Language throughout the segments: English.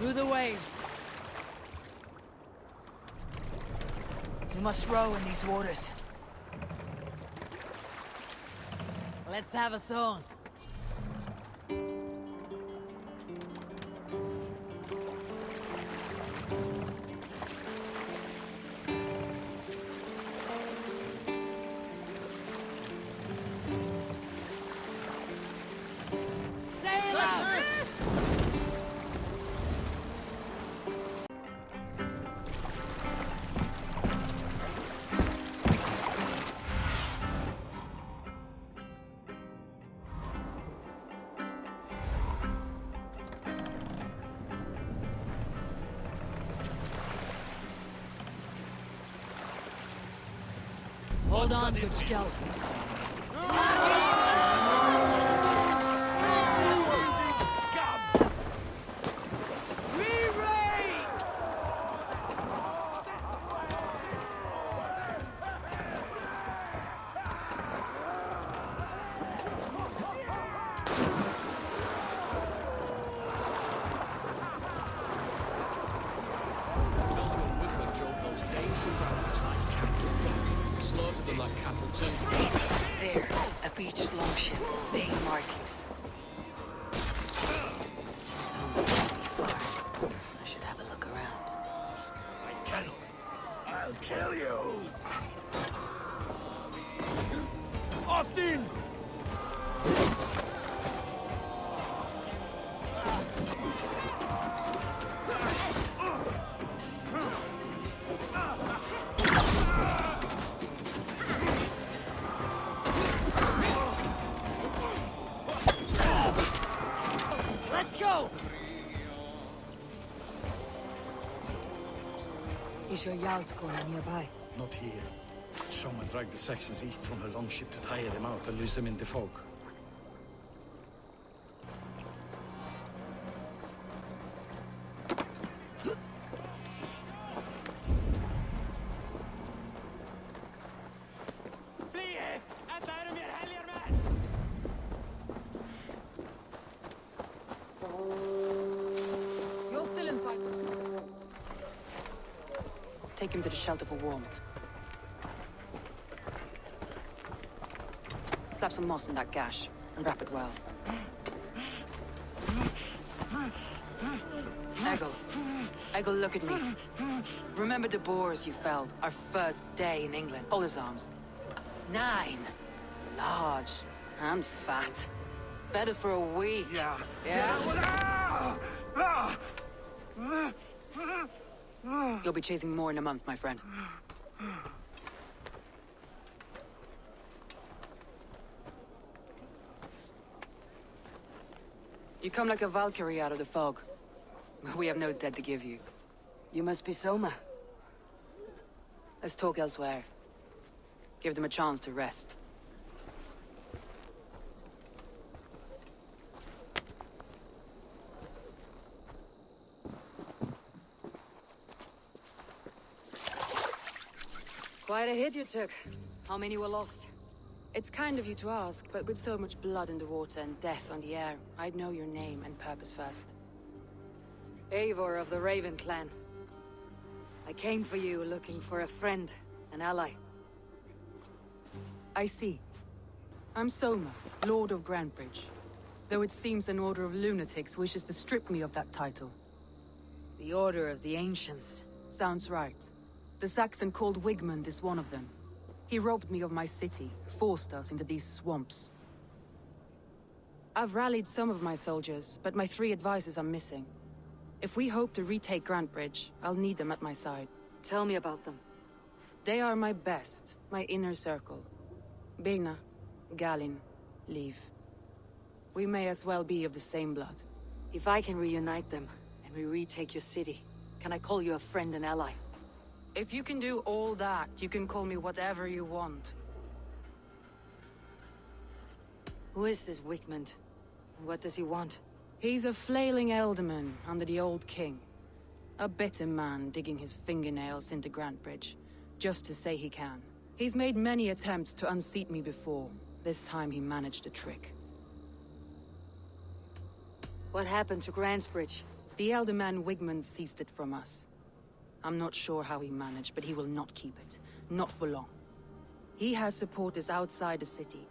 Through the waves. We must row in these waters. Let's have a song. Sail out! Hold on, good skeleton. Scum! Re-raid! There, a beached longship, Dane markings. So much to be far. I should have a look around. I'll kill you! Austin! Let's go! Is your Jarl's corner nearby? Not here. Someone dragged the Saxons east from her longship to tire them out and lose them in the fog. You're still in fight. Take him to the shelter for warmth. Slap some moss in that gash, and wrap it well. Eggle, look at me. Remember the boars you felled, our first day in England? Hold his arms. 9. Large and fat. Fed us for a week. Yeah. You'll be chasing more in a month, my friend. You come like a Valkyrie out of the fog. We have no dead to give you. You must be Soma. Let's talk elsewhere. Give them a chance to rest. Quite a hit you took. How many were lost? It's kind of you to ask, but with so much blood in the water and death on the air, I'd know your name and purpose first. Eivor of the Raven clan. I came for you looking for a friend, an ally. I see. I'm Soma, Lord of Grantebridge. Though it seems an order of lunatics wishes to strip me of that title. The Order of the Ancients. Sounds right. The Saxon called Wigmund is one of them. He robbed me of my city, forced us into these swamps. I've rallied some of my soldiers, but my 3 advisors are missing. If we hope to retake Grantebridge, I'll need them at my side. Tell me about them. They are my best, my inner circle. Birna, Galin, Liv. We may as well be of the same blood. If I can reunite them, and we retake your city, can I call you a friend and ally? If you can do all that, you can call me whatever you want. Who is this Wigmund? And what does he want? He's a flailing elderman under the old king. A bitter man digging his fingernails into Grantebridge, just to say he can. He's made many attempts to unseat me before. This time he managed a trick. What happened to Grantebridge? The elder man Wigmund seized it from us. I'm not sure how he managed, but he will not keep it. Not for long. He has supporters outside the city,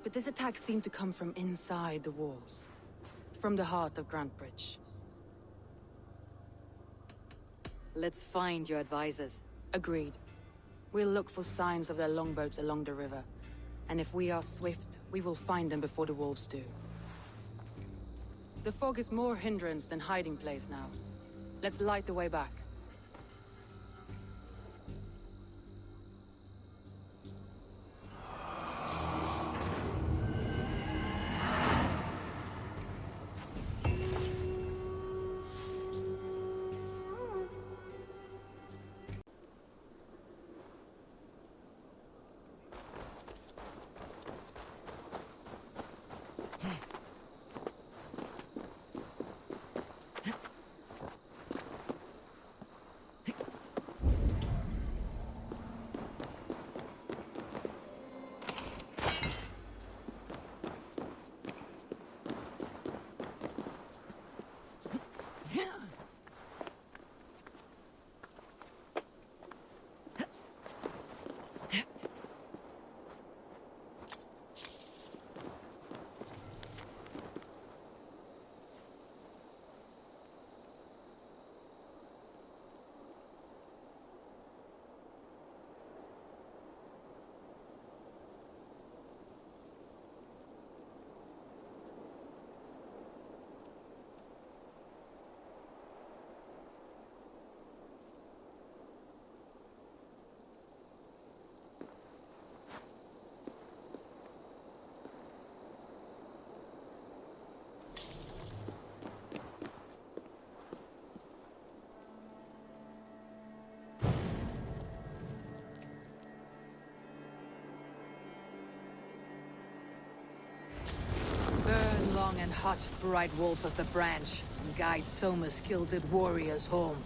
but this attack seemed to come from inside the walls. From the heart of Grantebridge. Let's find your advisors. Agreed. We'll look for signs of their longboats along the river. And if we are swift, we will find them before the wolves do. The fog is more hindrance than hiding place now. Let's light the way back. Burn long and hot, bright wolf of the branch, and guide Soma's skilled warriors home.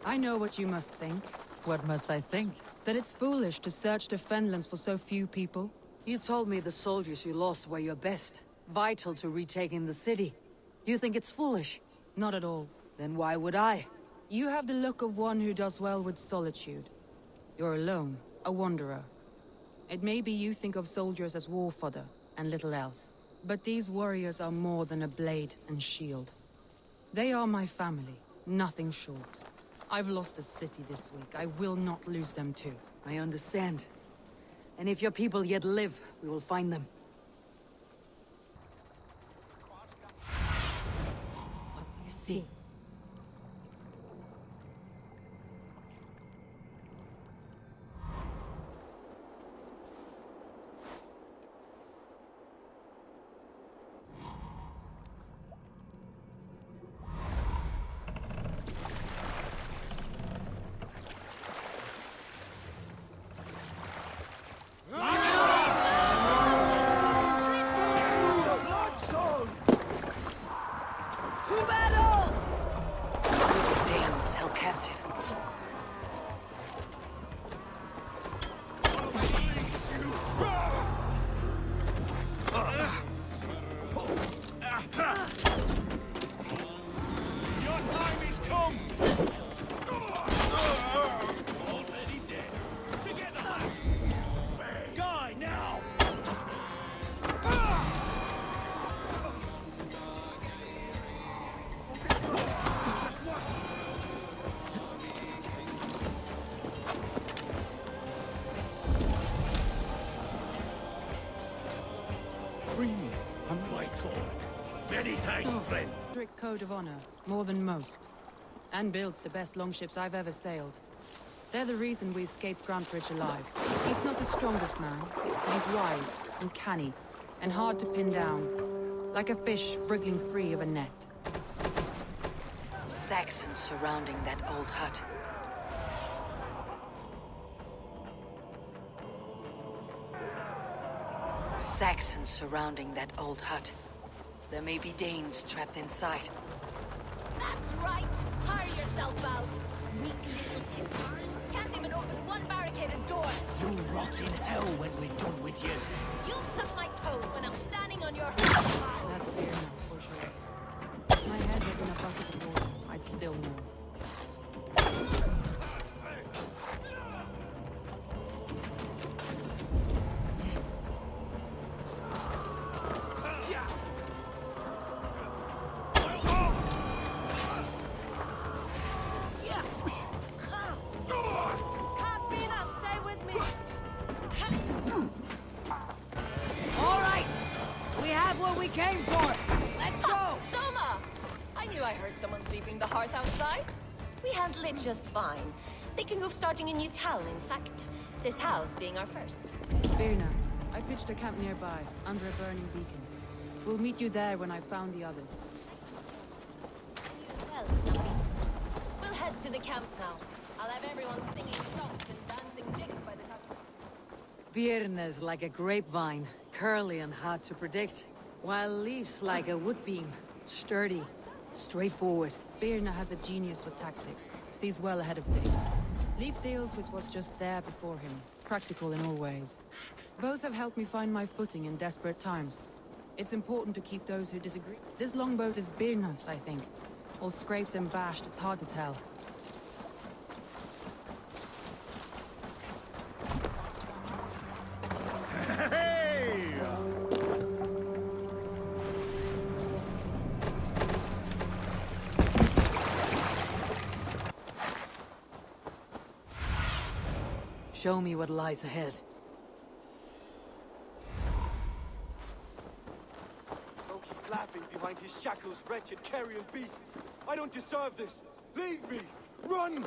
I know what you must think. What must I think? That it's foolish to search the Fenlands for so few people. You told me the soldiers you lost were your best, vital to retaking the city. Do you think it's foolish? Not at all. Then why would I? You have the look of one who does well with solitude. You're alone, a wanderer. It may be you think of soldiers as war fodder, and little else. But these warriors are more than a blade and shield. They are my family, nothing short. I've lost a city this week. I will not lose them too. I understand. And if your people yet live, we will find them. What do you see? Strict code of honor, more than most. And builds the best longships I've ever sailed. They're the reason we escaped Grantebridge alive. He's not the strongest man, but he's wise and canny, and hard to pin down. Like a fish wriggling free of a net. Saxons surrounding that old hut. Saxons surrounding that old hut. There may be Danes trapped inside. That's right! Tire yourself out! Weak little kids. Can't even open one barricaded door! You'll rot in hell when we're done with you. You'll suck my toes when I'm standing on your... That's fair enough, for sure. If my head was in a bucket of water, I'd still know. Katrina, stay with me! All right! We have what we came for! Let's go! Soma! I knew I heard someone sweeping the hearth outside. We handle it just fine. Thinking of starting a new town, in fact. This house being our first. Birna, I pitched a camp nearby, under a burning beacon. We'll meet you there when I've found the others. Well, Sophie. We'll head to the camp now. I'll have everyone singing songs and dancing jigs by the time... Birna's like a grapevine, curly and hard to predict, while Leaf's like a wood beam, sturdy, straightforward. Birna has a genius with tactics, sees well ahead of things. Leaf deals with what's just there before him, practical in all ways. Both have helped me find my footing in desperate times. It's important to keep those who disagree. This longboat is Birna's, I think. All scraped and bashed, it's hard to tell. Hey! Show me what lies ahead. Don't keep laughing behind his shackles, wretched carrion beasts. I don't deserve this. Leave me! Run!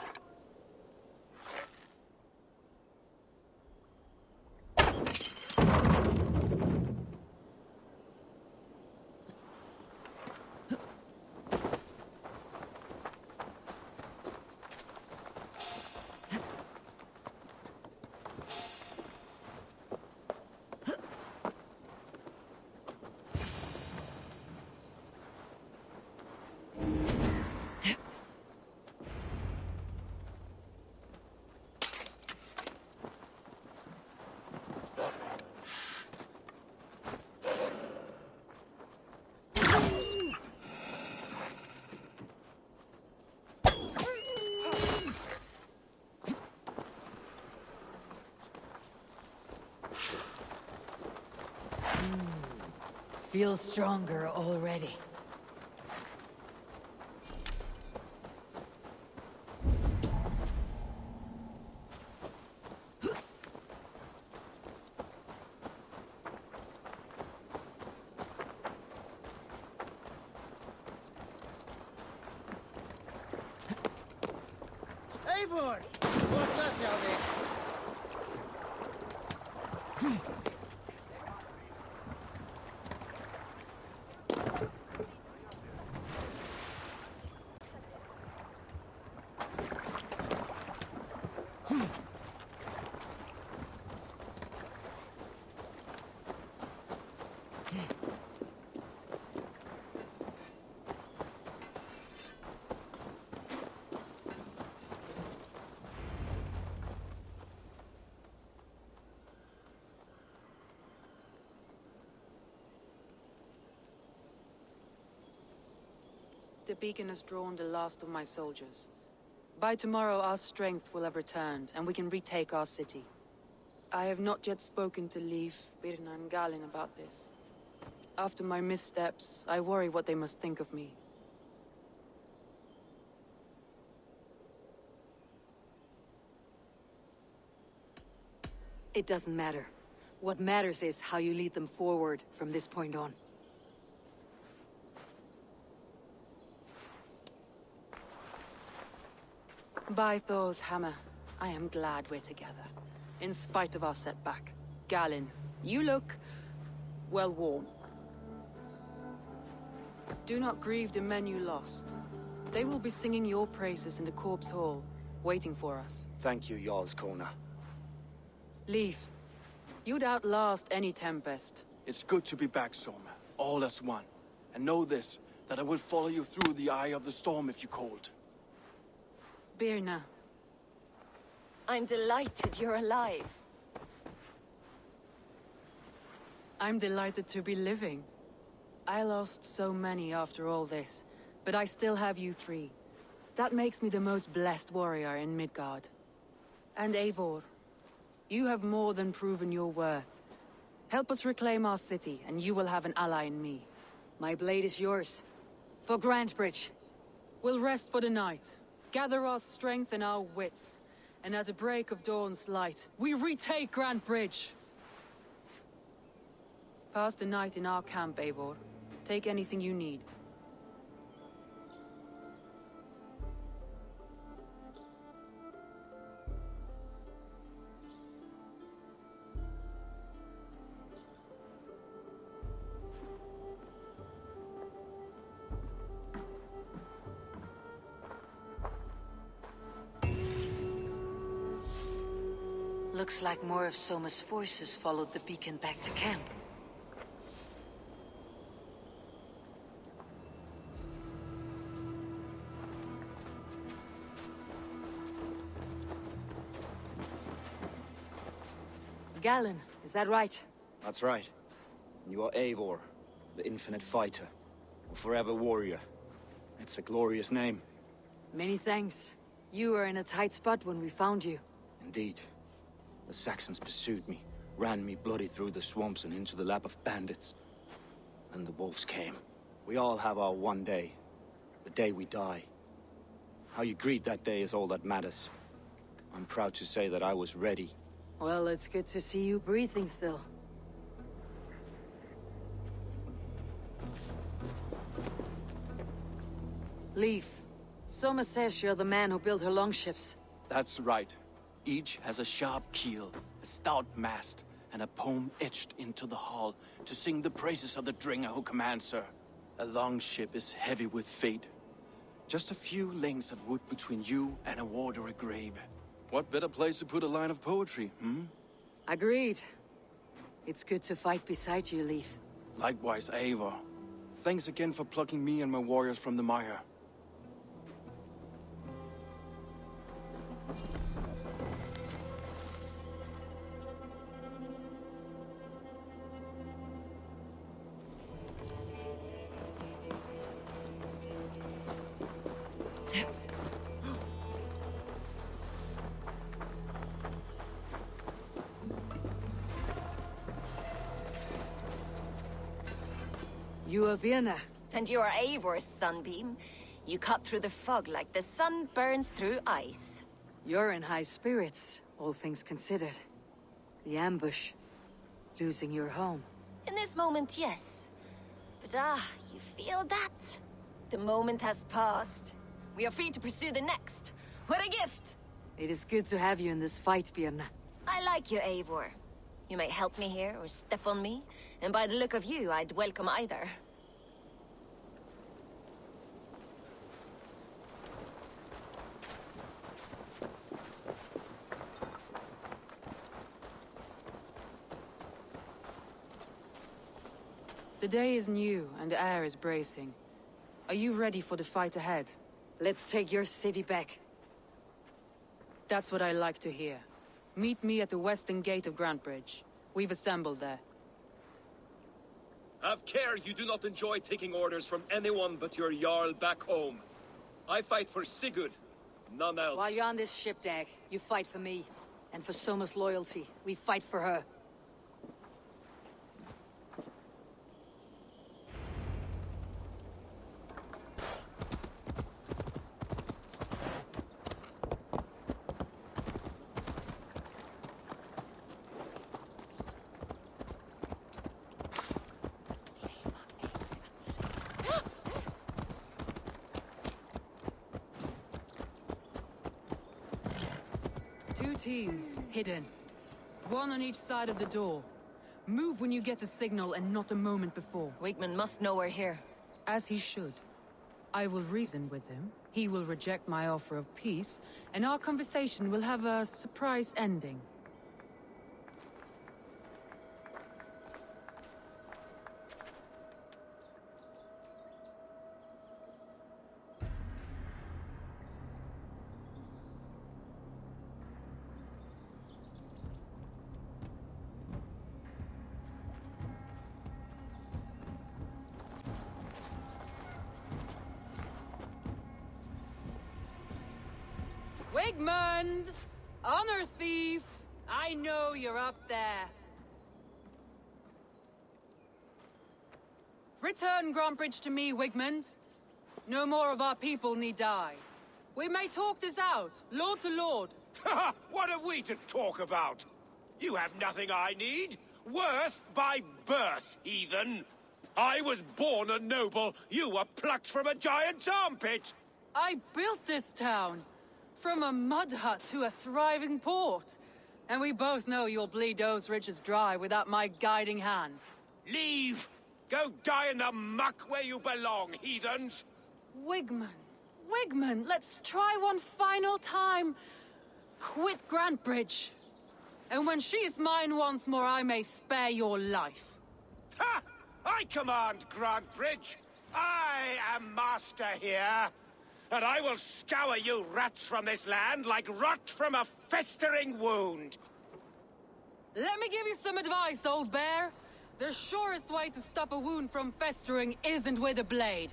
Feel stronger already. Eivor! Wat was nou weer? The beacon has drawn the last of my soldiers. By tomorrow, our strength will have returned, and we can retake our city. I have not yet spoken to Leif, Birna, and Galin about this. After my missteps, I worry what they must think of me. It doesn't matter. What matters is how you lead them forward from this point on. By Thor's hammer, I am glad we're together. In spite of our setback. Galin, you look... well worn. Do not grieve the men you lost. They will be singing your praises in the Corpse Hall, waiting for us. Thank you, Jarl's Kona. Leif, you'd outlast any tempest. It's good to be back, Soma. All as one. And know this, that I will follow you through the eye of the storm if you cold. Birna. I'm delighted you're alive. I'm delighted to be living. I lost so many after all this, but I still have you three. That makes me the most blessed warrior in Midgard. And Eivor, you have more than proven your worth. Help us reclaim our city, and you will have an ally in me. My blade is yours. For Grantbridge. We'll rest for the night, gather our strength and our wits, and at the break of dawn's light, we retake Grantbridge! Pass the night in our camp, Eivor. Take anything you need. Looks like more of Soma's forces followed the beacon back to camp. Galen, is that right? That's right. You are Eivor, the infinite fighter, a forever warrior. It's a glorious name. Many thanks. You were in a tight spot when we found you. Indeed. The Saxons pursued me, ran me bloody through the swamps and into the lap of bandits. Then the wolves came. We all have our one day. The day we die. How you greet that day is all that matters. I'm proud to say that I was ready. Well, it's good to see you breathing still. Leaf. Soma says you're the man who built her longships. That's right. Each has a sharp keel, a stout mast, and a poem etched into the hull to sing the praises of the Dringer who commands her. A longship is heavy with fate. Just a few lengths of wood between you and a watery grave. What better place to put a line of poetry, hmm? Agreed. It's good to fight beside you, Leaf. Likewise, Eivor. Thanks again for plucking me and my warriors from the mire. You are Birna. And you are Eivor's sunbeam. You cut through the fog like the sun burns through ice. You're in high spirits, all things considered. The ambush. Losing your home. In this moment, yes. But you feel that? The moment has passed. We are free to pursue the next. What a gift! It is good to have you in this fight, Birna. I like you, Eivor. You may help me here or step on me, and by the look of you, I'd welcome either. The day is new, and the air is bracing. Are you ready for the fight ahead? Let's take your city back. That's what I like to hear. Meet me at the western gate of Grantbridge. We've assembled there. Have care you do not enjoy taking orders from anyone but your Jarl back home. I fight for Sigurd, none else. While you're on this ship, Dag, you fight for me. And for Soma's loyalty, we fight for her. Two teams, hidden. One on each side of the door. Move when you get the signal and not a moment before. Wakeman must know we're here. As he should. I will reason with him. He will reject my offer of peace, and our conversation will have a surprise ending. Wigmund! Honor thief! I know you're up there. Return Grantbridge to me, Wigmund. No more of our people need die. We may talk this out, lord to lord. What have we to talk about? You have nothing I need. Worth by birth, heathen. I was born a noble. You were plucked from a giant's armpit. I built this town. From a mud hut to a thriving port. And we both know you'll bleed those riches dry without my guiding hand. Leave! Go die in the muck where you belong, heathens! Wigmund, Wigmund, let's try one final time. Quit Grantbridge. And when she is mine once more, I may spare your life. Ha! I command Grantbridge. I am master here. And I will scour you rats from this land like rot from a festering wound. Let me give you some advice, old bear. The surest way to stop a wound from festering isn't with a blade.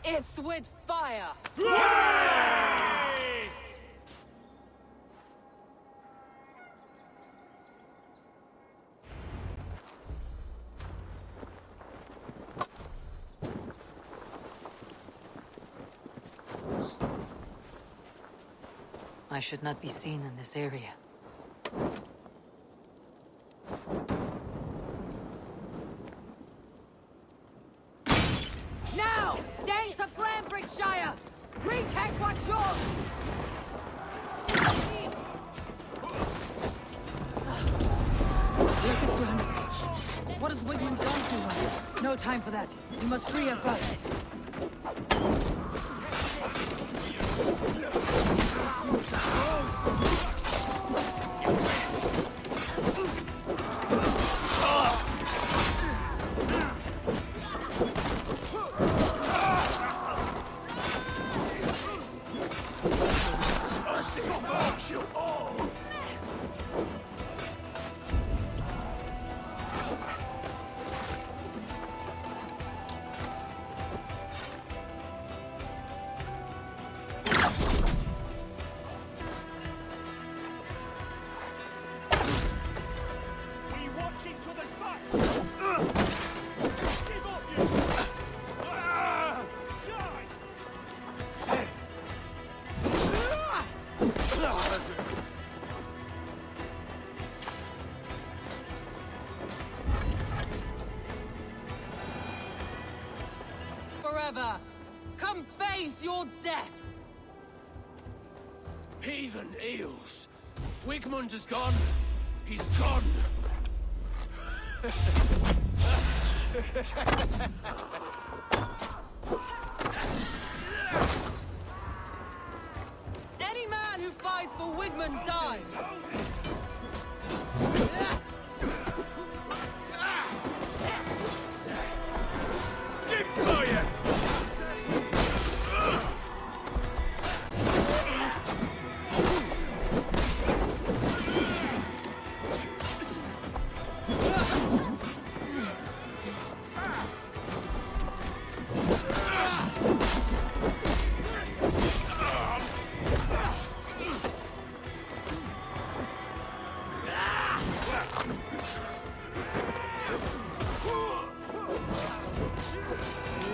It's with fire. Hooray! I should not be seen in this area. Now! Danes of Grantbridgeshire! Retake what's yours! Look at Grantbridge. What has Wigmund done to her? No time for that. We must free her first. Forever! Come face your death! Heathen eels. Wigmund is gone. He's gone. Any man who fights for Wigmund dies!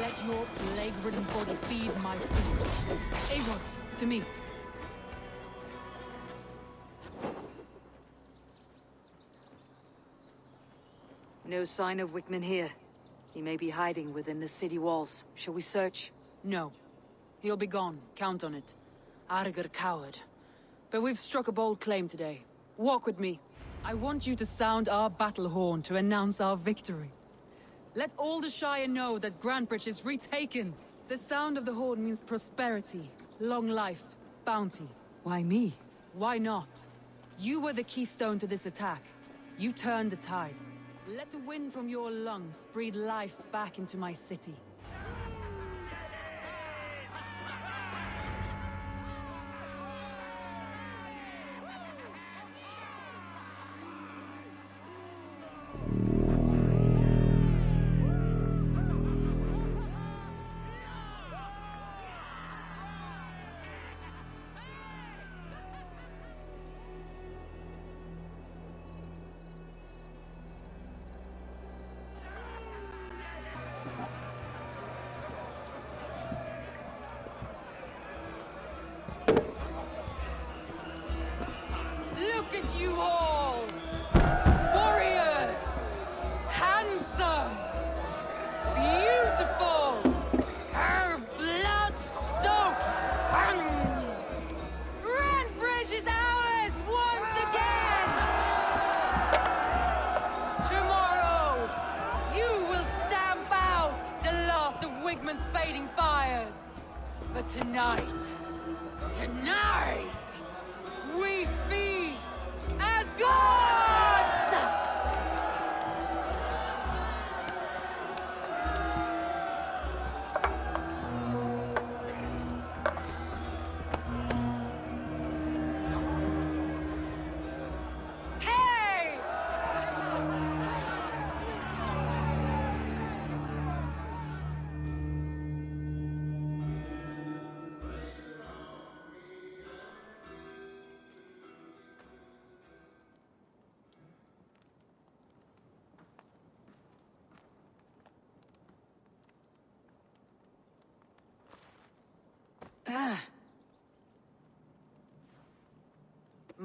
Let your plague-ridden body feed my beasts. Eivor, to me. No sign of Wigmund here. He may be hiding within the city walls. Shall we search? No. He'll be gone. Count on it. Arger coward. But we've struck a bold claim today. Walk with me. I want you to sound our battle horn to announce our victory. Let all the Shire know that Grantbridge is retaken. The sound of the horn means prosperity, long life, bounty. Why me? Why not? You were the keystone to this attack. You turned the tide. Let the wind from your lungs breathe life back into my city.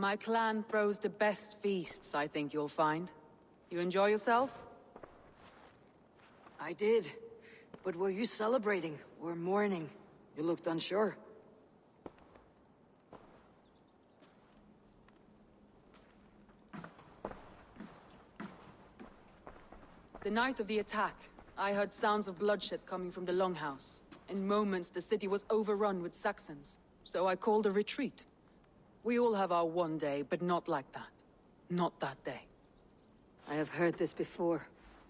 My clan throws the best feasts, I think you'll find. You enjoy yourself? I did. But were you celebrating or mourning? You looked unsure. The night of the attack, I heard sounds of bloodshed coming from the Longhouse. In moments, the city was overrun with Saxons, so I called a retreat. We all have our one day, but not like that. Not that day. I have heard this before,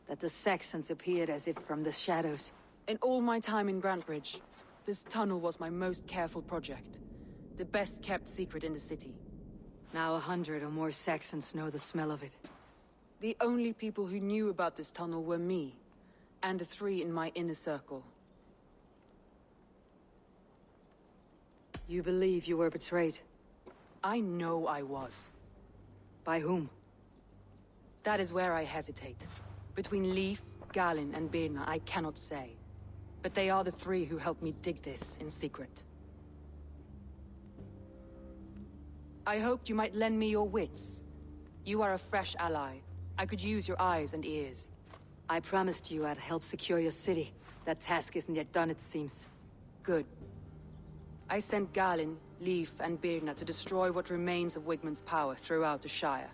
that the Saxons appeared as if from the shadows. In all my time in Grantbridge, this tunnel was my most careful project. The best kept secret in the city. Now 100 or more Saxons know the smell of it. The only people who knew about this tunnel were me, and the 3 in my inner circle. You believe you were betrayed? I know I was. By whom? That is where I hesitate. Between Leif, Galin, and Birna, I cannot say. But they are the 3 who helped me dig this in secret. I hoped you might lend me your wits. You are a fresh ally. I could use your eyes and ears. I promised you I'd help secure your city. That task isn't yet done, it seems. Good. I sent Galin, Leif, and Birna to destroy what remains of Wigmund's power throughout the Shire.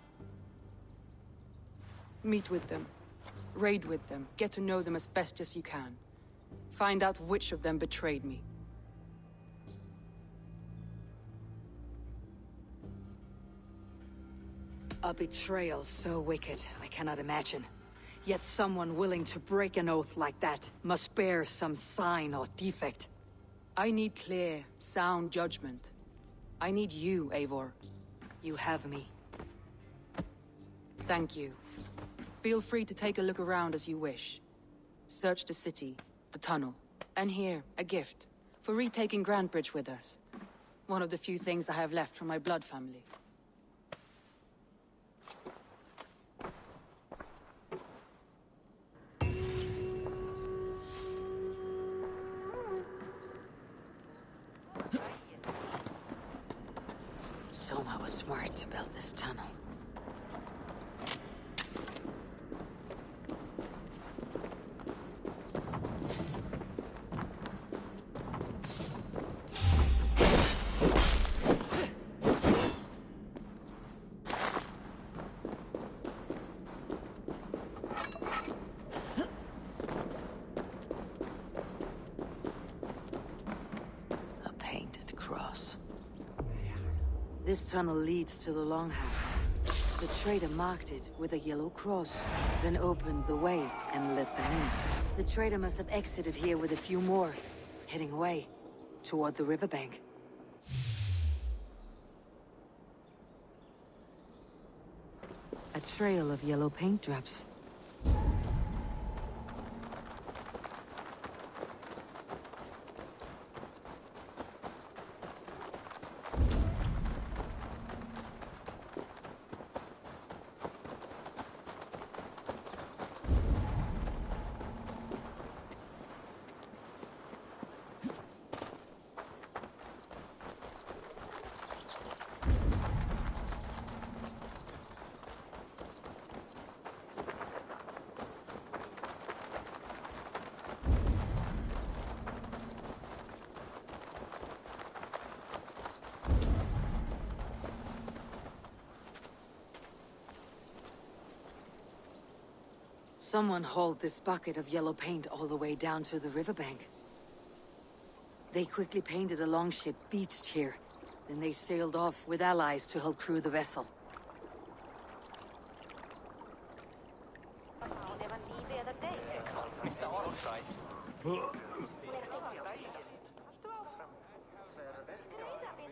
Meet with them. Raid with them. Get to know them as best as you can. Find out which of them betrayed me. A betrayal so wicked, I cannot imagine. Yet someone willing to break an oath like that must bear some sign or defect. I need clear, sound judgment. I need you, Eivor. You have me. Thank you. Feel free to take a look around as you wish. Search the city, the tunnel, and here, a gift, for retaking Grantbridge with us. One of the few things I have left from my blood family. Soma was smart to build this tunnel. A painted cross. This tunnel leads to the Longhouse. The trader marked it with a yellow cross, then opened the way and let them in. The trader must have exited here with a few more, heading away toward the riverbank. A trail of yellow paint drops. Someone hauled this bucket of yellow paint all the way down to the riverbank. They quickly painted a longship beached here. Then they sailed off with allies to help crew the vessel.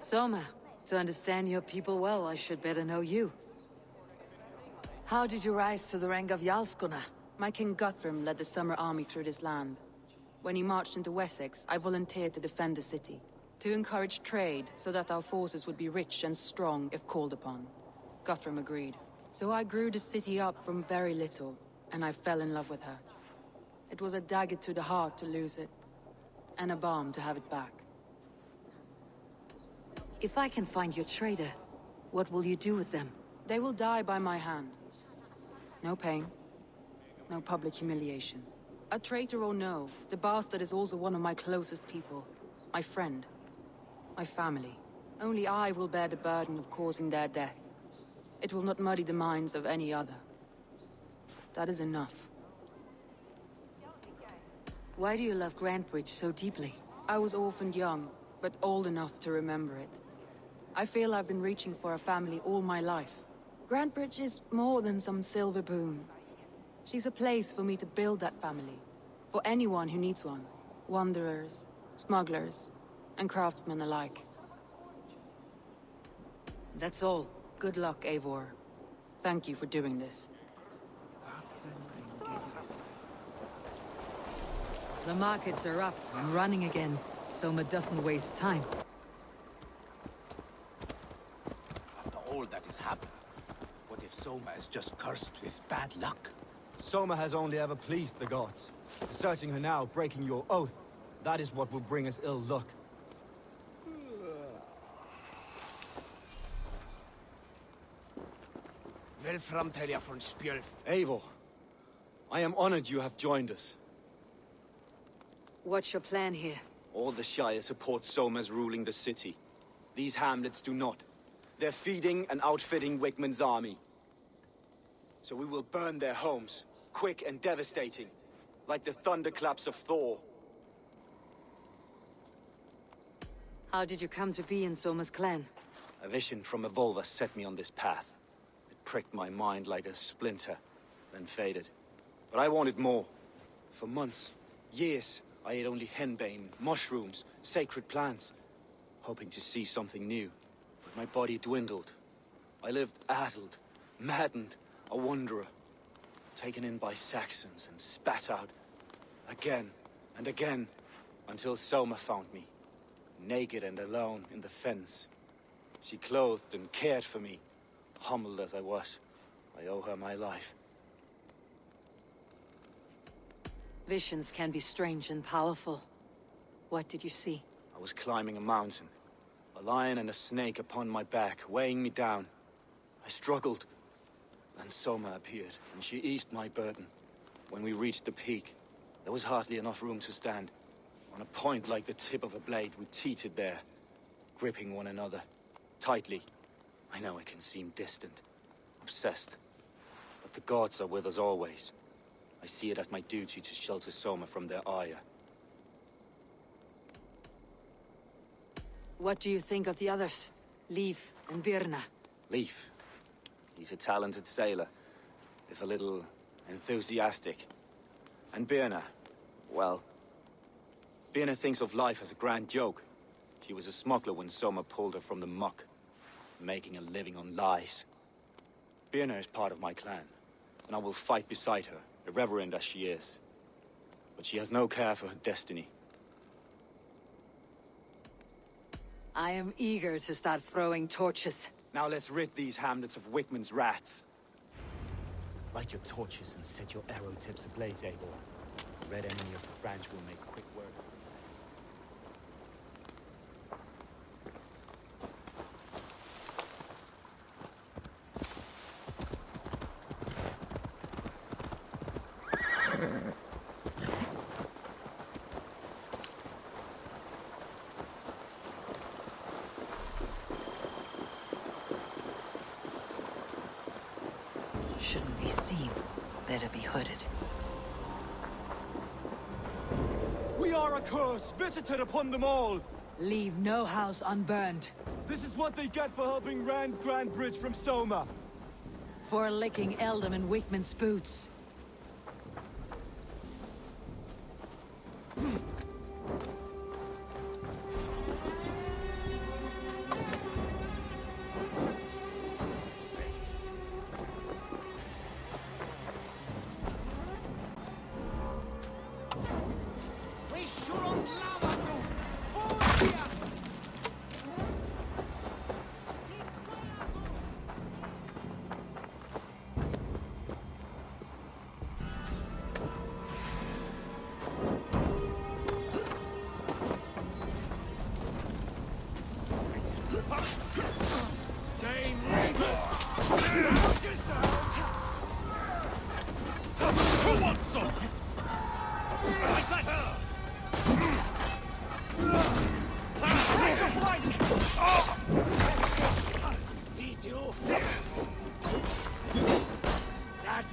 Soma, to understand your people well, I should better know you. How did you rise to the rank of Jarlskona? My King Guthrum led the summer army through this land. When he marched into Wessex, I volunteered to defend the city. To encourage trade, so that our forces would be rich and strong if called upon. Guthrum agreed. So I grew the city up from very little, and I fell in love with her. It was a dagger to the heart to lose it, and a balm to have it back. If I can find your trader, What will you do with them? They will die by my hand. No pain. No public humiliation. A traitor or no, the bastard is also one of my closest people. My friend. My family. Only I will bear the burden of causing their death. It will not muddy the minds of any other. That is enough. Why do you love Grantbridge so deeply? I was orphaned young, but old enough to remember it. I feel I've been reaching for a family all my life. Grantbridge is more than some silver boon. She's a place for me to build that family. For anyone who needs one. Wanderers, smugglers, and craftsmen alike. That's all. Good luck, Eivor. Thank you for doing this. The markets are up and running again. Soma doesn't waste time. After all that has happened, what if Soma is just cursed with bad luck? Soma has only ever pleased the gods. Deserting her now, breaking your oath, that is what will bring us ill luck. Vel framtälja från spjölv. Eivor, I am honored you have joined us. What's your plan here? All the Shire support Soma's ruling the city. These hamlets do not. They're feeding and outfitting Wickman's army. So we will burn their homes, quick and devastating, like the thunderclaps of Thor. How did you come to be in Soma's clan? A vision from a Volva set me on this path. It pricked my mind like a splinter, then faded. But I wanted more. For months, years, I ate only henbane, mushrooms, sacred plants, hoping to see something new. But my body dwindled. I lived addled, maddened, a wanderer, taken in by Saxons and spat out again and again, until Soma found me, naked and alone in the fens. She clothed and cared for me, humbled as I was. I owe her my life. Visions can be strange and powerful. What did you see? I was climbing a mountain, a lion and a snake upon my back, weighing me down. I struggled. Then Soma appeared, and she eased my burden. When we reached the peak, there was hardly enough room to stand. On a point like the tip of a blade, we teetered there, gripping one another, tightly. I know it can seem distant, obsessed, but the gods are with us always. I see it as my duty to shelter Soma from their ire. What do you think of the others? Leif and Birna? Leif. He's a talented sailor, if a little enthusiastic. And Birna, well, Birna thinks of life as a grand joke. She was a smuggler when Soma pulled her from the muck, making a living on lies. Birna is part of my clan, and I will fight beside her, irreverent as she is. But she has no care for her destiny. I am eager to start throwing torches. Now let's rid these hamlets of Wickman's rats. Light your torches and set your arrow tips ablaze, Eivor. The red enemy of the branch will make quick work. Shouldn't be seen. Better be hooded. We are a curse visited upon them all! Leave no house unburned. This is what they get for helping Rand Grantbridge from Soma. For licking Eldam and Wickman's boots.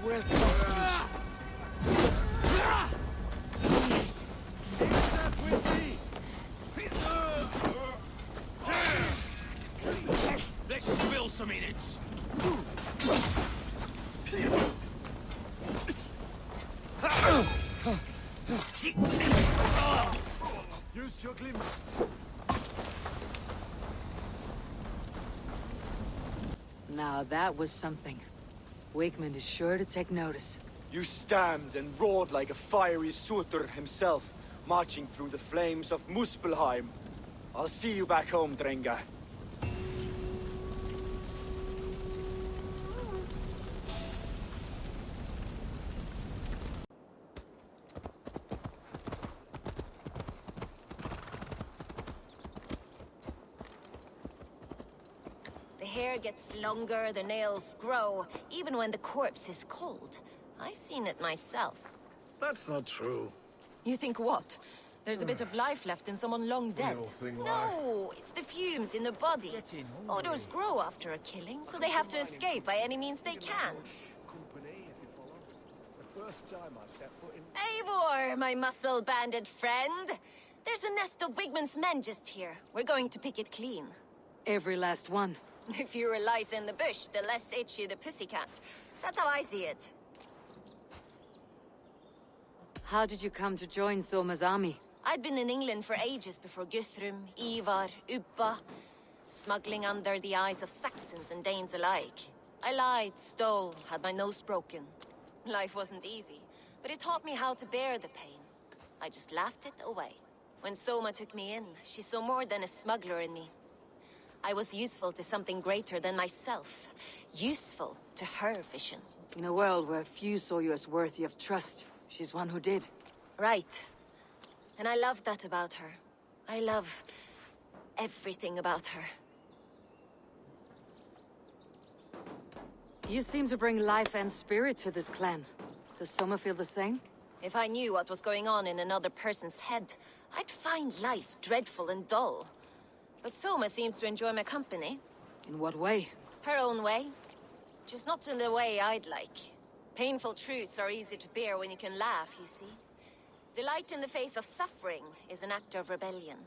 will come. Let's spill some innards. Use your glimmer. Now that was something. Wakeman is sure to take notice. You stamped and roared like a fiery Surtur himself, marching through the flames of Muspelheim. I'll see you back home, Drenga. The hair gets longer, the nails grow, even when the corpse is cold. I've seen it myself. That's not true. You think what? There's a bit of life left in someone long dead. No, it's the fumes in the body. Odors grow after a killing, so they have to escape by any means they can. Eivor, my muscle-banded friend! There's a nest of Wigman's men just here. We're going to pick it clean. Every last one. The fewer lice in the bush, the less itchy the pussycat. That's how I see it. How did you come to join Soma's army? I'd been in England for ages before Guthrum, Ivar, Ubba, smuggling under the eyes of Saxons and Danes alike. I lied, stole, had my nose broken. Life wasn't easy, but it taught me how to bear the pain. I just laughed it away. When Soma took me in, she saw more than a smuggler in me. I was useful to something greater than myself. Useful to her vision. In a world where few saw you as worthy of trust, she's one who did. Right. And I love that about her. I love everything about her. You seem to bring life and spirit to this clan. Does Soma feel the same? If I knew what was going on in another person's head, I'd find life dreadful and dull. But Soma seems to enjoy my company. In what way? Her own way. Just not in the way I'd like. Painful truths are easy to bear when you can laugh, you see. Delight in the face of suffering is an act of rebellion.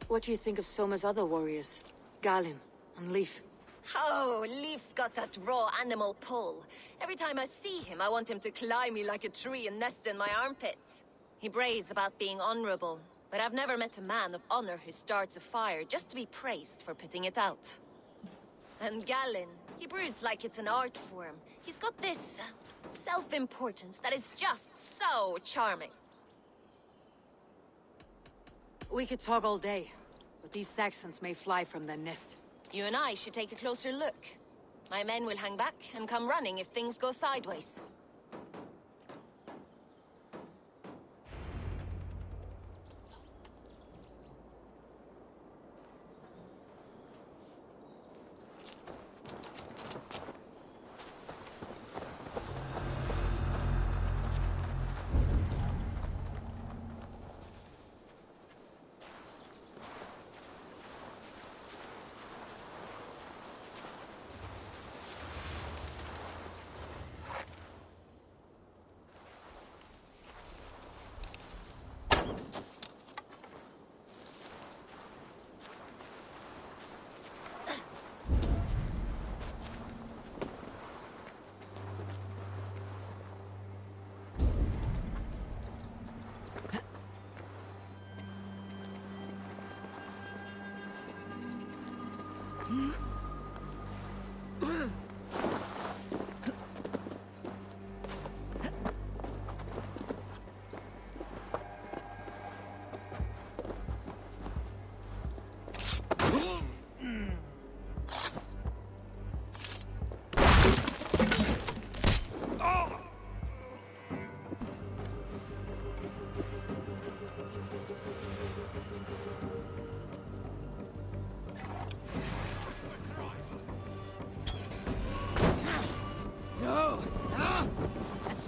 What do you think of Soma's other warriors? Galin and Leif? Oh, Leif's got that raw animal pull. Every time I see him, I want him to climb me like a tree and nest in my armpits. He brays about being honorable, but I've never met a man of honor who starts a fire just to be praised for putting it out. And Galin, he broods like it's an art form. He's got this self-importance that is just so charming. We could talk all day, but these Saxons may fly from their nest. You and I should take a closer look. My men will hang back and come running if things go sideways.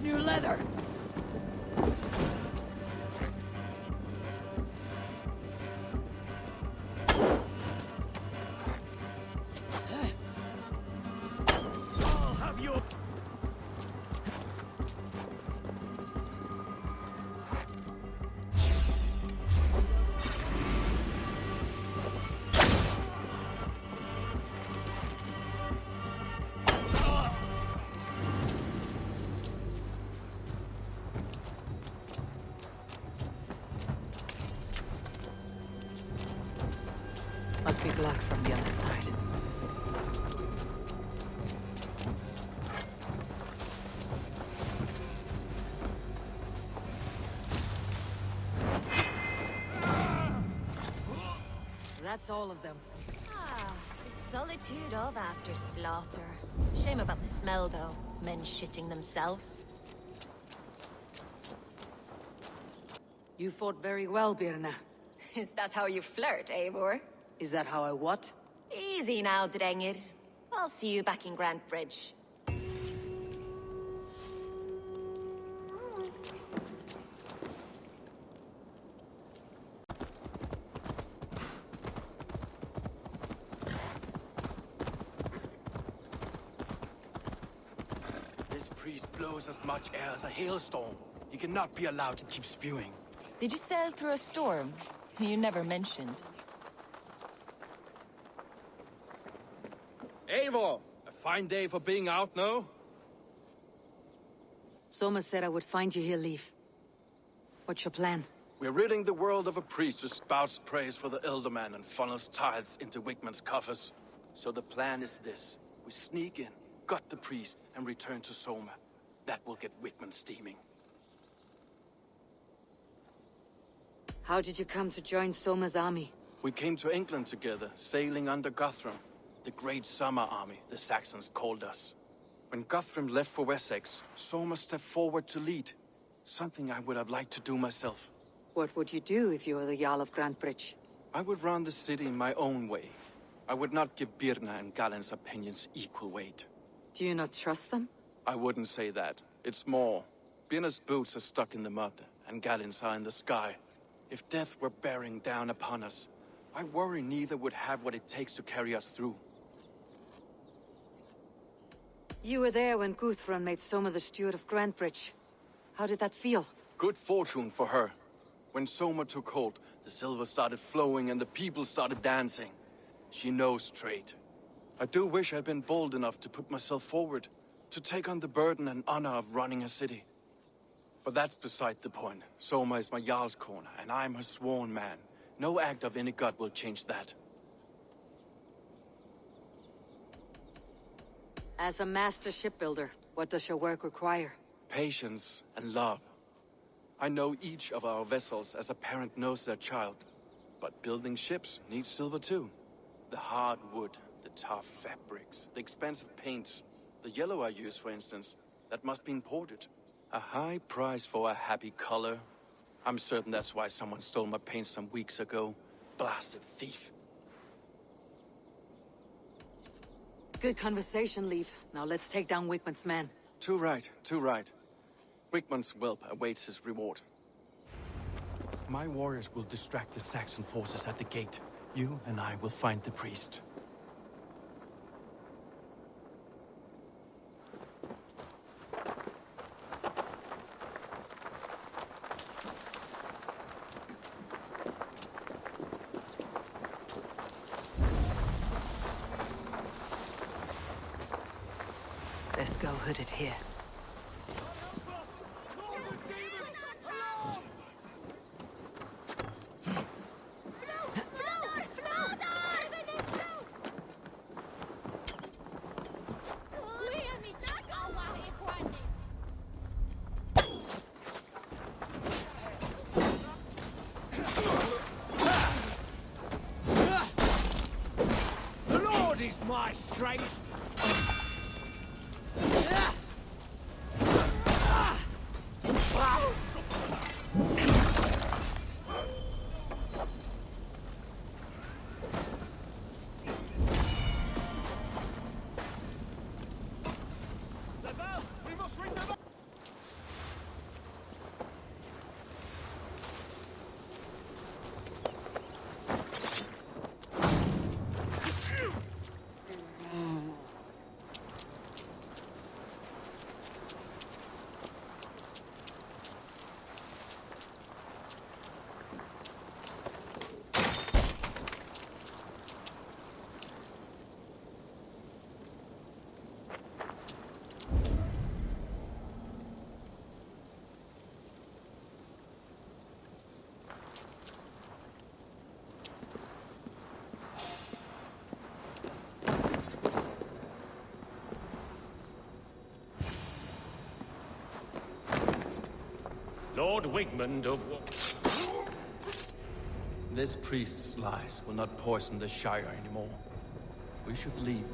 New leather. I'll have you That's all of them. Ah, the solitude of after slaughter. Shame about the smell, though. Men shitting themselves. You fought very well, Birna. Is that how you flirt, Eivor? Is that how I what? Easy now, Drengir. I'll see you back in Grand Bridge. This priest blows as much air as a hailstorm. He cannot be allowed to keep spewing. Did you sail through a storm? You never mentioned. Eivor! A fine day for being out, no? Soma said I would find you here, Leaf. What's your plan? We're ridding the world of a priest who spouts praise for the Elderman and funnels tithes into Wigman's coffers. So the plan is this. We sneak in, gut the priest, and return to Soma. That will get Wigman steaming. How did you come to join Soma's army? We came to England together, sailing under Guthrum. The Great Summer Army, the Saxons called us. When Guthrum left for Wessex, Soma stepped forward to lead. Something I would have liked to do myself. What would you do if you were the Jarl of Grantebridge? I would run the city in my own way. I would not give Birna and Galen's opinions equal weight. Do you not trust them? I wouldn't say that. It's more. Birna's boots are stuck in the mud, and Galen's are in the sky. If death were bearing down upon us, I worry neither would have what it takes to carry us through. You were there when Guthrum made Soma the steward of Grantebridge. How did that feel? Good fortune for her. When Soma took hold, the silver started flowing and the people started dancing. She knows trade. I do wish I'd been bold enough to put myself forward, to take on the burden and honor of running a city. But that's beside the point. Soma is my Jarl's corner, and I'm her sworn man. No act of any god will change that. As a master shipbuilder, what does your work require? Patience and love. I know each of our vessels as a parent knows their child. But building ships needs silver too. The hard wood, the tough fabrics, the expensive paints. The yellow I use, for instance, that must be imported. A high price for a happy color. I'm certain that's why someone stole my paint some weeks ago. Blasted thief. Good conversation, Leaf. Now let's take down Wigman's men. Too right, too right. Wigman's whelp awaits his reward. My warriors will distract the Saxon forces at the gate. You and I will find the priest. Let's go hooded here. The Lord is my strength. Lord Wigmund of... This priest's lies will not poison the Shire anymore. We should leave.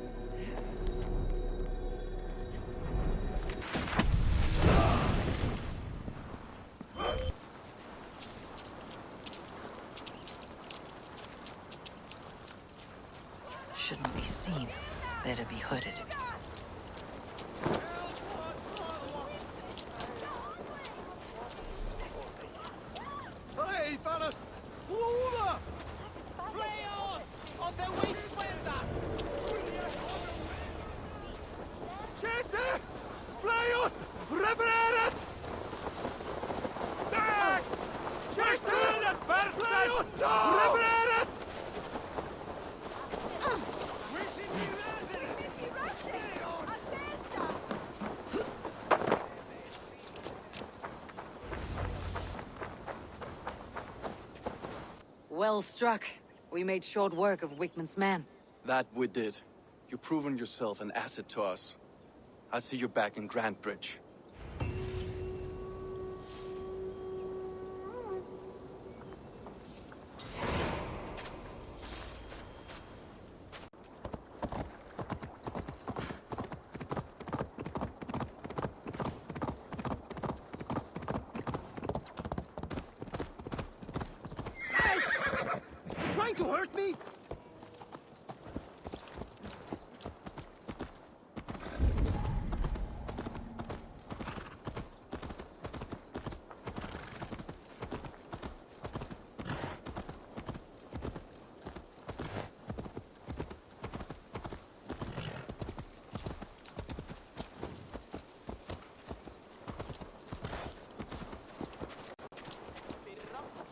Shouldn't be seen. Better be hooded. Hey, fellas! Over! Freon! On the wastewater! Gente! Freon! Revereres! Dax! Gente! Freon! Revereres! Well struck. We made short work of Wickman's men. That we did. You've proven yourself an asset to us. I'll see you back in Grantbridge. Trying to hurt me?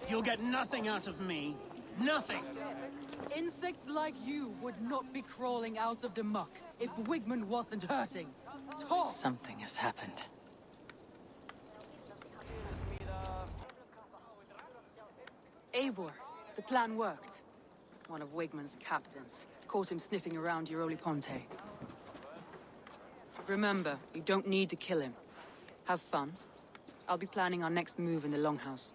You'll get nothing out of me. Nothing! Insects like you would not be crawling out of the muck if Wigman wasn't hurting. Talk! Something has happened. Eivor, the plan worked. One of Wigman's captains caught him sniffing around Euroli Ponte. Remember, you don't need to kill him. Have fun. I'll be planning our next move in the Longhouse.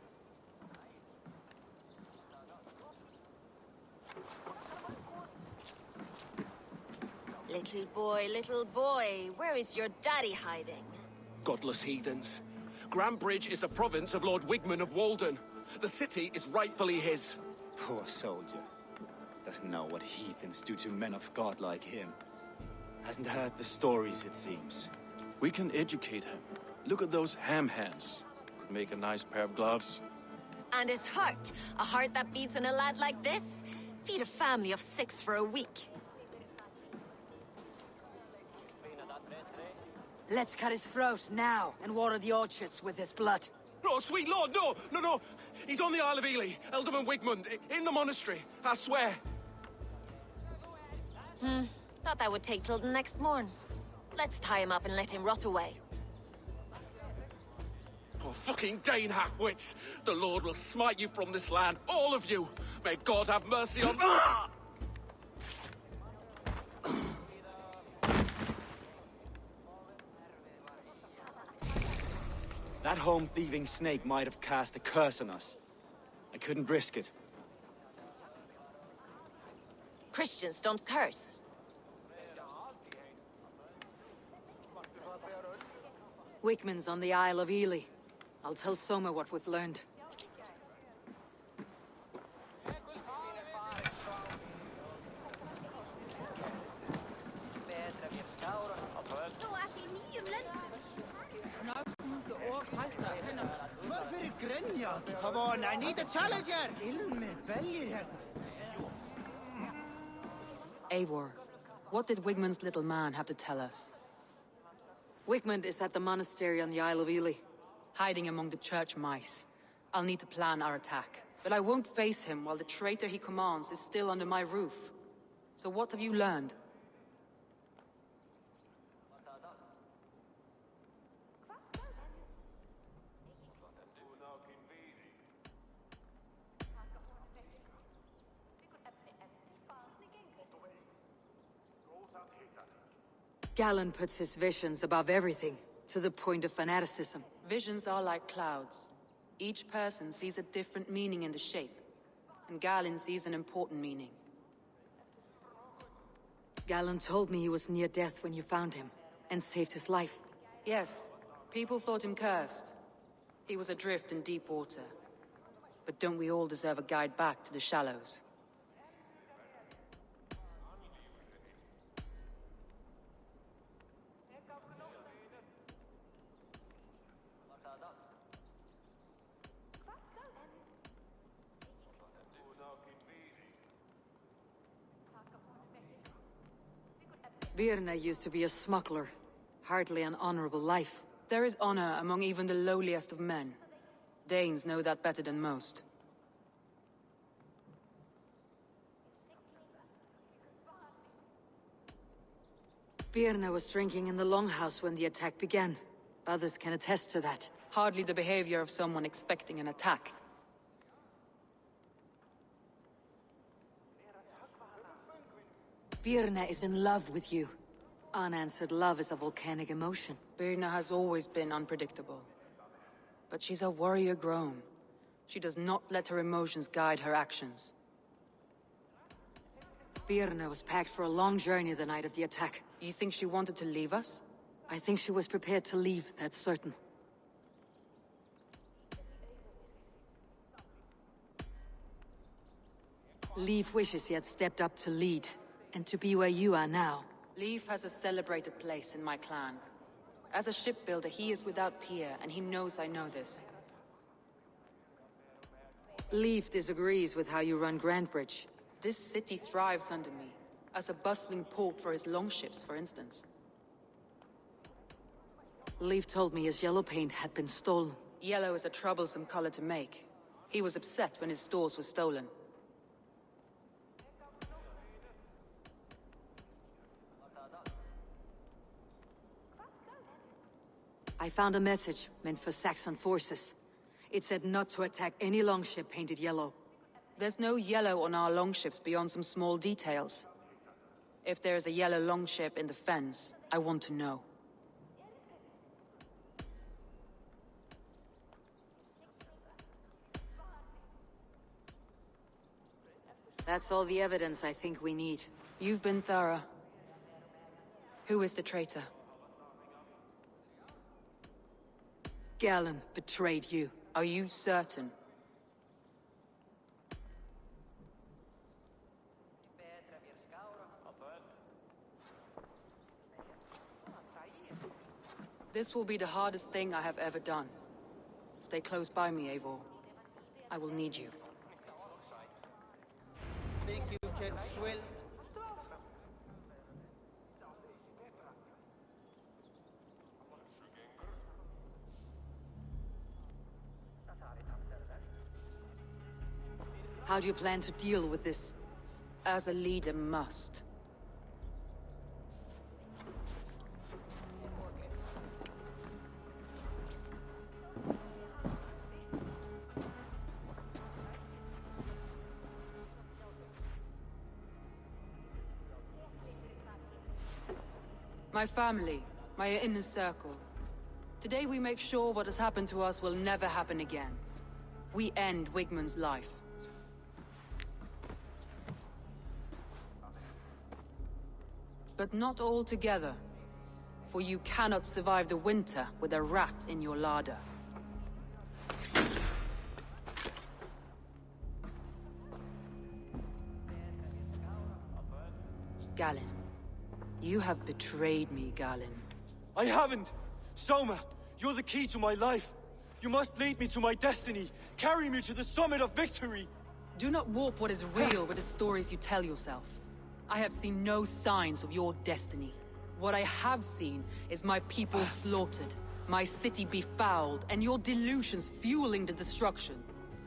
Little boy, where is your daddy hiding? Godless heathens. Grantbridge is a province of Lord Wigman of Walden. The city is rightfully his. Poor soldier. Doesn't know what heathens do to men of God like him. Hasn't heard the stories, it seems. We can educate him. Look at those ham hands. Could make a nice pair of gloves. And his heart, a heart that beats in a lad like this? Feed a family of 6 for a week. Let's cut his throat now and water the orchards with his blood. Oh, sweet lord, no! He's on the Isle of Ely, Ealdorman Wigmund, in the monastery, I swear. Thought that would take till the next morn. Let's tie him up and let him rot away. Oh, fucking Dane half-wits! The Lord will smite you from this land, all of you! May God have mercy on... That home-thieving snake might have cast a curse on us. I couldn't risk it. Christians don't curse. Wickman's on the Isle of Ely. I'll tell Soma what we've learned. Come on, I need a challenger! Ilmir, bellir here. Eivor, what did Wigman's little man have to tell us? Wigman is at the monastery on the Isle of Ely. Hiding among the church mice. I'll need to plan our attack. But I won't face him while the traitor he commands is still under my roof. So what have you learned? Galen puts his visions above everything, to the point of fanaticism. Visions are like clouds. Each person sees a different meaning in the shape. and Galen sees an important meaning. Galen told me he was near death when you found him, and saved his life. Yes, people thought him cursed. He was adrift in deep water. But don't we all deserve a guide back to the shallows? Birna used to be a smuggler. Hardly an honorable life. There is honor among even the lowliest of men. Danes know that better than most. Birna was drinking in the longhouse when the attack began. Others can attest to that. Hardly the behavior of someone expecting an attack. Birna is in love with you. Unanswered love is a volcanic emotion. Birna has always been unpredictable. But she's a warrior grown. She does not let her emotions guide her actions. Birna was packed for a long journey the night of the attack. You think she wanted to leave us? I think she was prepared to leave, that's certain. Leif wishes he had stepped up to lead, and to be where you are now. Leif has a celebrated place in my clan. As a shipbuilder, he is without peer, and he knows I know this. Leif disagrees with how you run Grantbridge. This city thrives under me, as a bustling port for his longships, for instance. Leif told me his yellow paint had been stolen. Yellow is a troublesome color to make. He was upset when his stores were stolen. I found a message meant for Saxon forces. It said not to attack any longship painted yellow. There's no yellow on our longships beyond some small details. If there's a yellow longship in the fens, I want to know. That's all the evidence I think we need. You've been thorough. Who is the traitor? Galen betrayed you. Are you certain? This will be the hardest thing I have ever done. Stay close by me, Eivor. I will need you. Think you can swim? How do you plan to deal with this? As a leader must. My family, my inner circle. Today we make sure what has happened to us will never happen again. We end Wigmund's life. But not all together. For you cannot survive the winter with a rat in your larder. Galen. You have betrayed me, Galen. I haven't! Soma, you're the key to my life. You must lead me to my destiny. Carry me to the summit of victory. Do not warp what is real with the stories you tell yourself. I have seen no signs of your destiny. What I have seen is my people slaughtered, my city befouled, and your delusions fueling the destruction.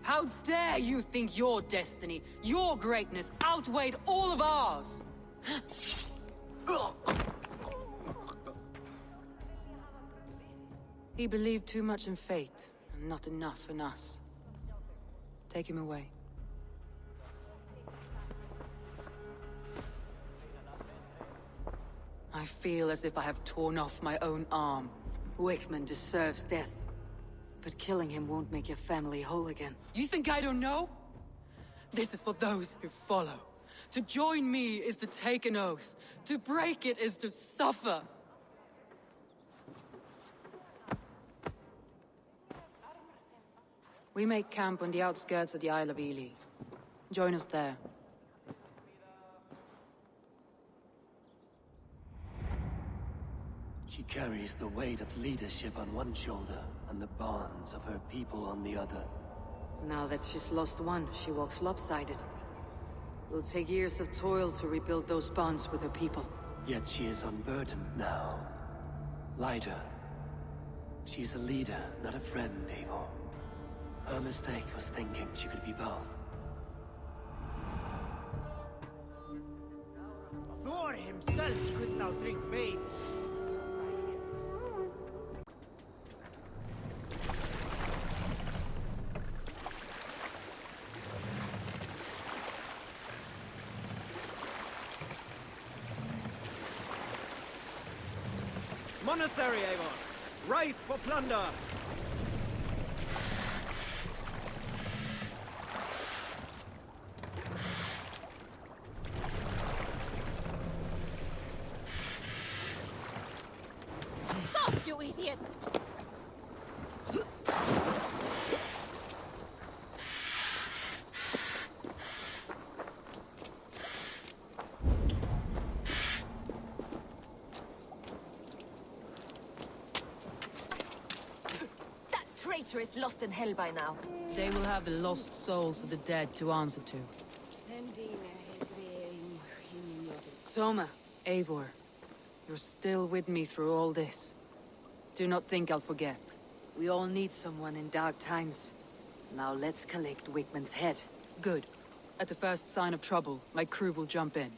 How dare you think your destiny, your greatness, outweighed all of ours? He believed too much in fate, and not enough in us. Take him away. I feel as if I have torn off my own arm. Wigmund deserves death. But killing him won't make your family whole again. You think I don't know? This is for those who follow. To join me is to take an oath. To break it is to suffer. We make camp on the outskirts of the Isle of Ely. Join us there. She carries the weight of leadership on one shoulder and the bonds of her people on the other. Now that she's lost one, she walks lopsided. It will take years of toil to rebuild those bonds with her people. Yet she is unburdened now. Lighter. She's a leader, not a friend, Eivor. Her mistake was thinking she could be both. Thor himself could now drink bathe. Monastery, Eivor! Ripe for plunder! Stop, you idiot! Traitor is lost in hell by now. They will have the lost souls of the dead to answer to. Soma, Eivor, you're still with me through all this. Do not think I'll forget. We all need someone in dark times. Now let's collect Wigman's head. Good. At the first sign of trouble, my crew will jump in.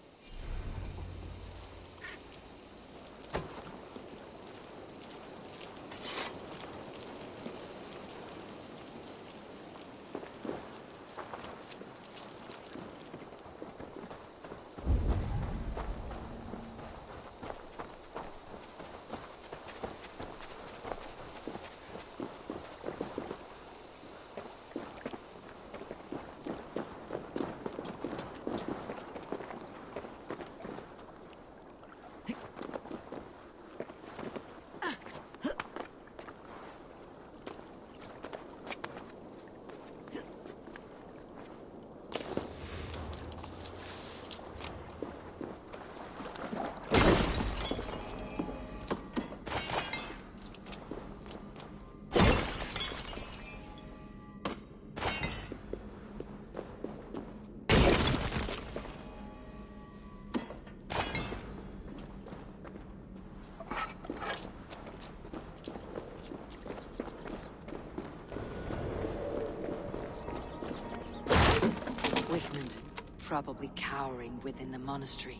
Wigman, probably cowering within the monastery.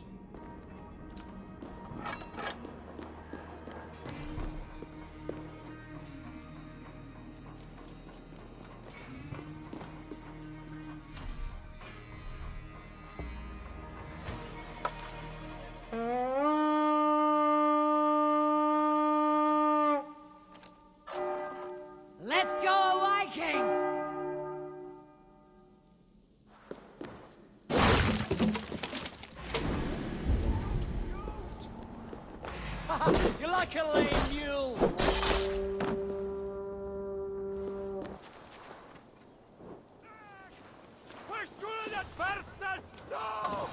Let's go, Viking! You're like a lame mule! Push through that bastard! No!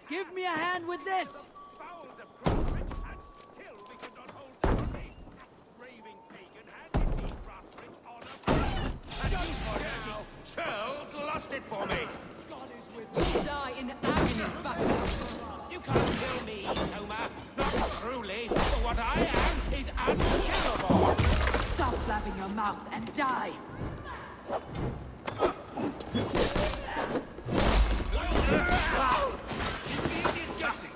Give me a hand with this! Charles lost it for me! You die in agony, bastard! You can't kill me, Soma. Not truly, for what I am is unkillable! Stop flapping your mouth and die! Immediate guessing!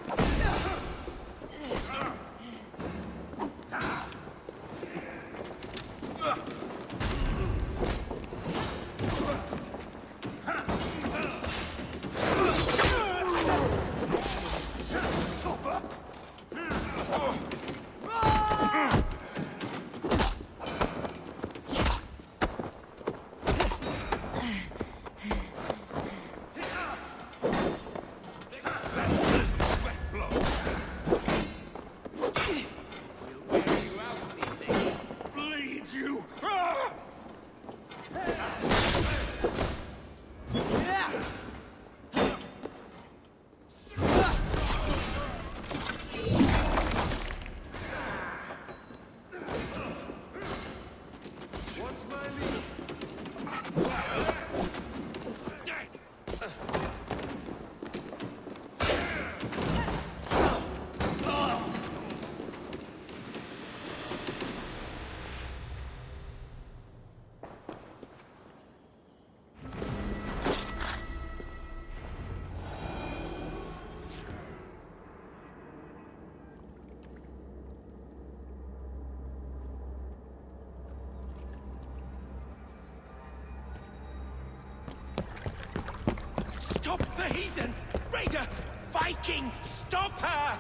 Stop the heathen! Raider! Viking! Stop her!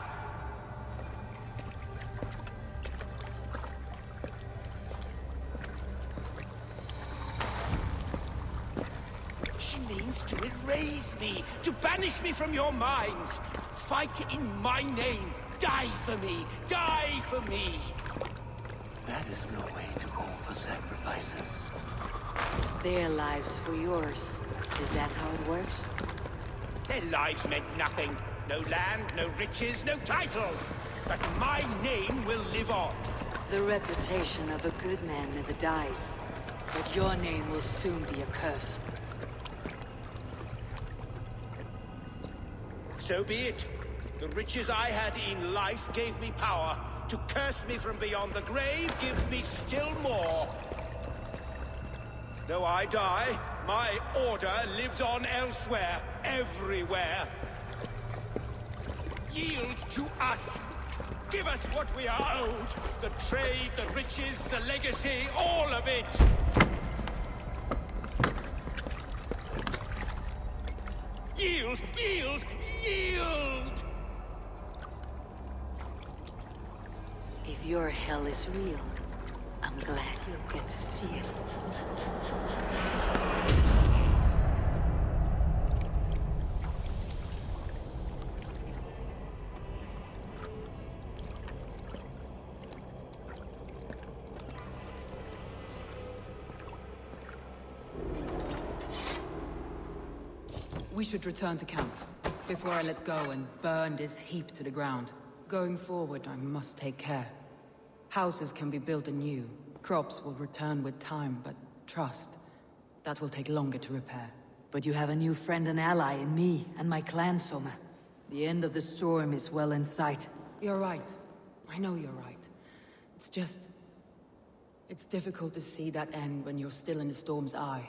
She means to erase me, to banish me from your minds. Fight in my name. Die for me. Die for me. That is no way to call for sacrifices. Their lives for yours. Is that how it works? Their lives meant nothing. No land, no riches, no titles. But my name will live on. The reputation of a good man never dies. But your name will soon be a curse. So be it. The riches I had in life gave me power. To curse me from beyond the grave gives me still more. Though I die, my order lives on elsewhere, everywhere. Yield to us. Give us what we are owed. The trade, the riches, the legacy, all of it. Yield! Yield! Yield! If your hell is real, I'm glad you'll get to see it. We should return to camp, before I let go and burn this heap to the ground. Going forward, I must take care. Houses can be built anew. Crops will return with time, but trust, that will take longer to repair. But you have a new friend and ally in me and my clan, Soma. The end of the storm is well in sight. You're right. I know you're right. It's just... it's difficult to see that end when you're still in the storm's eye.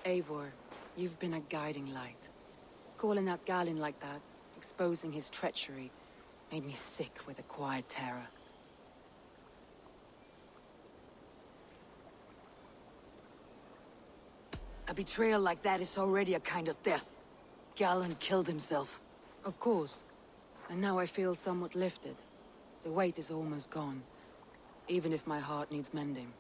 Eivor, you've been a guiding light. Calling out Galinn like that, exposing his treachery, made me sick with a quiet terror. A betrayal like that is already a kind of death. Galinn killed himself. Of course. And now I feel somewhat lifted. The weight is almost gone, even if my heart needs mending.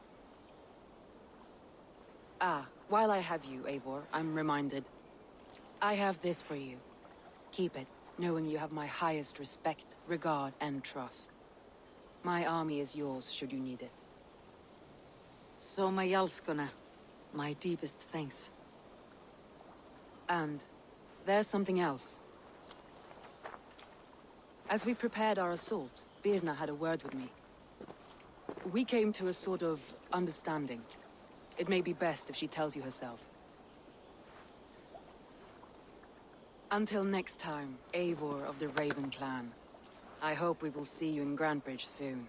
Ah, while I have you, Eivor, I'm reminded. I have this for you. Keep it, knowing you have my highest respect, regard, and trust. My army is yours, should you need it. Soma Jalskona, my deepest thanks. And there's something else. As we prepared our assault, Birna had a word with me. We came to a sort of understanding. It may be best if she tells you herself. Until next time, Eivor of the Raven clan. I hope we will see you in Grantebridge soon.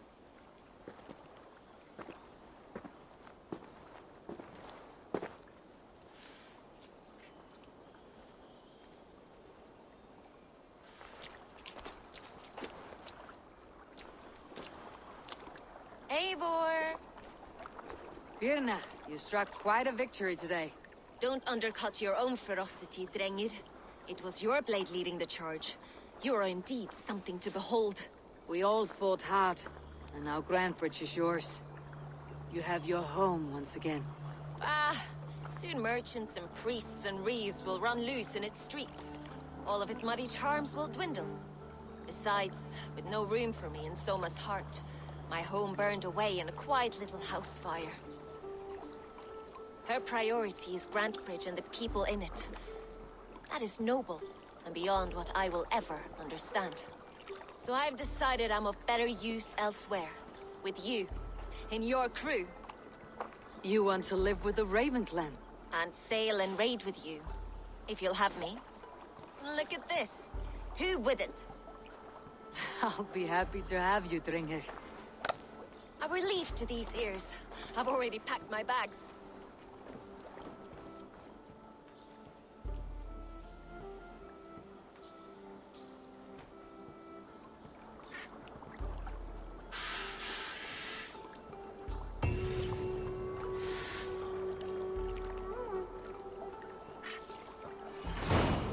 Eivor! Birna, you struck quite a victory today. Don't undercut your own ferocity, Drengir. It was your blade leading the charge. You are indeed something to behold. We all fought hard, and now Grantebridge is yours. You have your home once again. Soon merchants and priests and reeves will run loose in its streets. All of its muddy charms will dwindle. Besides, with no room for me in Soma's heart, my home burned away in a quiet little house fire. Her priority is Grantebridge and the people in it. That is noble, and beyond what I will ever understand. So I've decided I'm of better use elsewhere. With you, in your crew. You want to live with the Raven clan? And sail and raid with you, if you'll have me. Look at this. Who wouldn't? I'll be happy to have you, Drengir. relief to these ears. I've already packed my bags.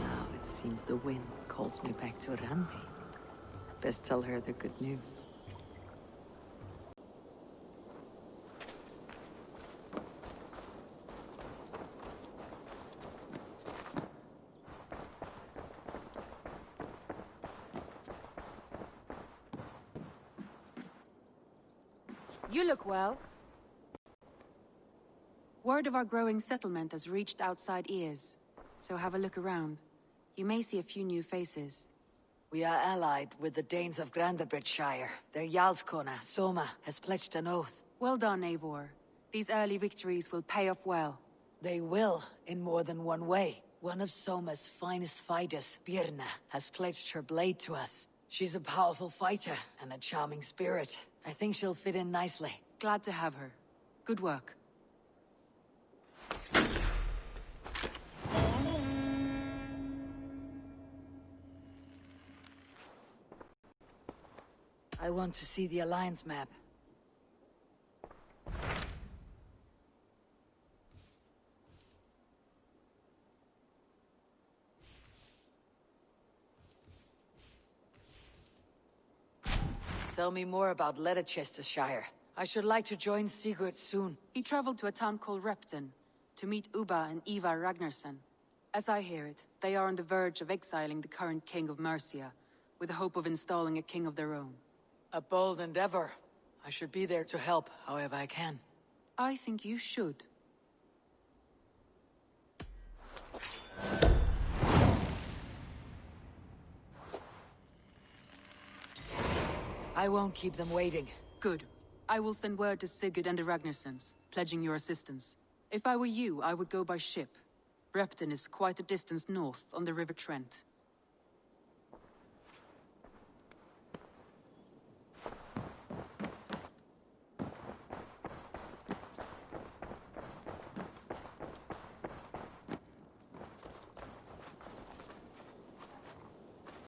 Now it seems the wind calls me back to Randi. Best tell her the good news. You look well. Word of our growing settlement has reached outside ears, so have a look around. You may see a few new faces. We are allied with the Danes of Grandabridgeshire. Their Jarlskona, Soma, has pledged an oath. Well done, Eivor. These early victories will pay off well. They will, in more than one way. One of Soma's finest fighters, Birna, has pledged her blade to us. She's a powerful fighter and a charming spirit. I think she'll fit in nicely. Glad to have her. Good work. I want to see the Alliance map. Tell me more about Leicestershire. I should like to join Sigurd soon. He traveled to a town called Repton to meet Ubba and Ivar Ragnarsson. As I hear it, they are on the verge of exiling the current king of Mercia, with the hope of installing a king of their own. A bold endeavor. I should be there to help, however I can. I think you should. I won't keep them waiting. Good. I will send word to Sigurd and the Ragnarssons, pledging your assistance. If I were you, I would go by ship. Repton is quite a distance north on the River Trent.